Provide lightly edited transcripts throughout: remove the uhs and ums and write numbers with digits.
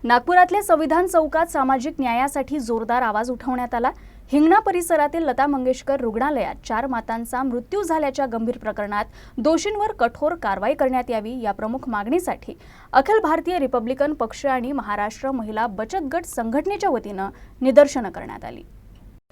नागपुरातल्या संविधान चौकात सामाजिक न्यायासाठी जोरदार आवाज उठवण्यात आला। हिंगणा परिसरातील लता मंगेशकर रुग्णालयात 4 मातांचा मृत्यू झाल्याच्या गंभीर प्रकरणात दोषींवर कठोर कारवाई करण्यात यावी या प्रमुख मागणीसाठी अखिल भारतीय रिपब्लिकन पक्ष आणि महाराष्ट्र महिला बचत गट संघटनेच्या वतीने निदर्शने करण्यात आली।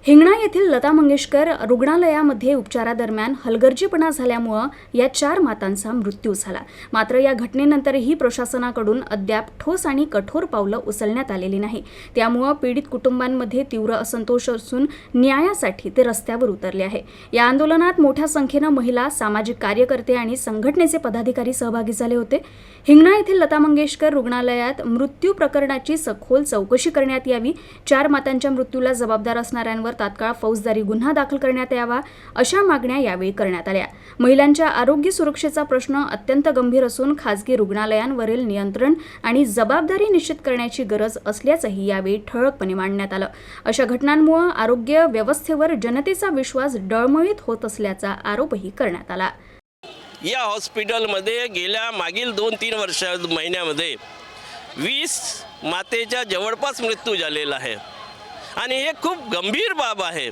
हिंगणा येथील लता मंगेशकर रुग्णालयामध्ये उपचारादरम्यान हलगर्जीपणा झाल्यामुळे या 4 मातांचा मृत्यू झाला। मात्र या घटनेनंतरही प्रशासनाकडून अद्याप ठोस आणि कठोर पावलं उचलण्यात आलेली नाही। त्यामुळे पीडित कुटुंबांमध्ये तीव्र असंतोष असून न्यायासाठी ते रस्त्यावर उतरले आहे। या आंदोलनात मोठ्या संख्येने महिला, सामाजिक कार्यकर्ते आणि संघटनेचे पदाधिकारी सहभागी झाले होते। हिंगणा येथील लता मंगेशकर रुग्णालयात मृत्यू प्रकरणाची सखोल चौकशी करण्यात यावी, 4 मातांच्या मृत्यूला जबाबदार असणाऱ्यांवर तात्काळ फौजदारी गुन्हा दाखल करण्यात यावा अशा मागण्या यावेळी करण्यात आल्या। महिलांच्या आरोग्य सुरक्षेचा प्रश्न अत्यंत गंभीर असून खासगी रुग्णालयांवरील नियंत्रण आणि जबाबदारी निश्चित करण्याची गरज असल्याचंही यावेळी ठळकपणे मांडण्यात आलं। अशा घटनांमुळे आरोग्य व्यवस्थेवर जनतेचा विश्वास डळमळीत होत असल्याचा आरोपही करण्यात आला। या हॉस्पिटलमध्ये गेल्या मागील 2-3 महिन्यामध्ये 20 मातेच्या जवळपास मृत्यू झालेला आहे आणि हे खूप गंभीर बाब आहे।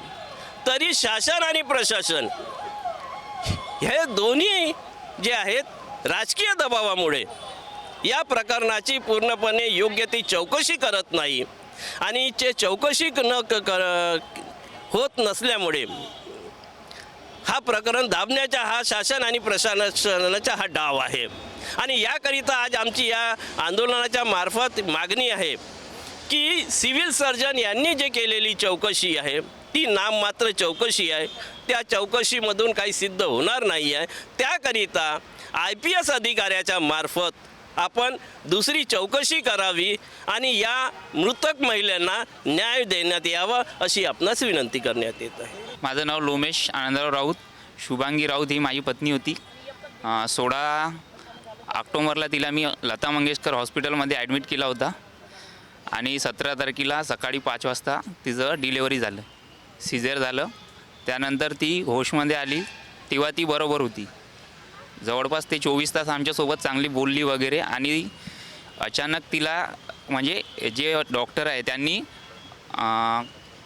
तरी शासन आणि प्रशासन हे दोन्ही जे आहेत राजकीय दबावामुळे या प्रकरणाची पूर्णपणे योग्य ती चौकशी करत नाही आणि ते चौकशी होत नसल्यामुळे हा प्रकरण दाबण्याचा हा शासन आणि प्रशासनाचा हा डाव आहे। आणि याकरिता आज आमची या आंदोलनाच्या मार्फत मागणी आहे की सिव्हिल सर्जन यांनी जे केलेली चौकशी आहे ती नाममात्र चौकशी आहे। त्या चौकशीमधून काही सिद्ध होणार नाही आहे। त्याकरिता IPS अधिकाऱ्याच्या मार्फत आपण दुसरी चौकशी करावी आणि या मृतक महिलांना न्याय देण्यात यावा अशी आपणास विनंती करण्यात येत आहे। माझं नाव लोमेश आनंदराव राऊत, शुभांगी राऊत ही माझी पत्नी होती। 16 ऑक्टोबरला तिला मी लता मंगेशकर हॉस्पिटलमध्ये ॲडमिट केला होता आणि 17 तारखेला सकाळी 5 वाजता तिचं डिलेवरी झालं, सिझर झालं। त्यानंतर ती होशमध्ये आली तेव्हा ती बरोबर होती। जवळपास ते 24 तास आमच्यासोबत चांगली बोलली वगैरे आणि अचानक तिला म्हणजे जे डॉक्टर आहे त्यांनी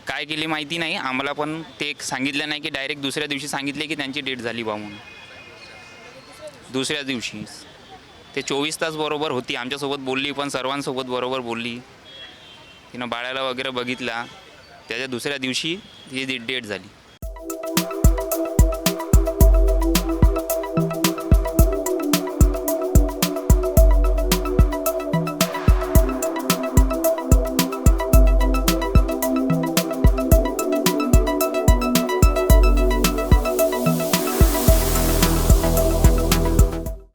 काय केली माहिती नाही आम्हाला, पण ते सांगितलं नाही की डायरेक्ट दुसऱ्या दिवशी सांगितले की त्यांची डेट झाली बा म्हणून। दुसऱ्या दिवशी ते 24 तास बरोबर होती, आमच्यासोबत बोलली पण सर्वांसोबत बरोबर बोलली। तिनं बाळाला वगैरे बघितला, त्याच्या दुसऱ्या दिवशी ती डेट झाली।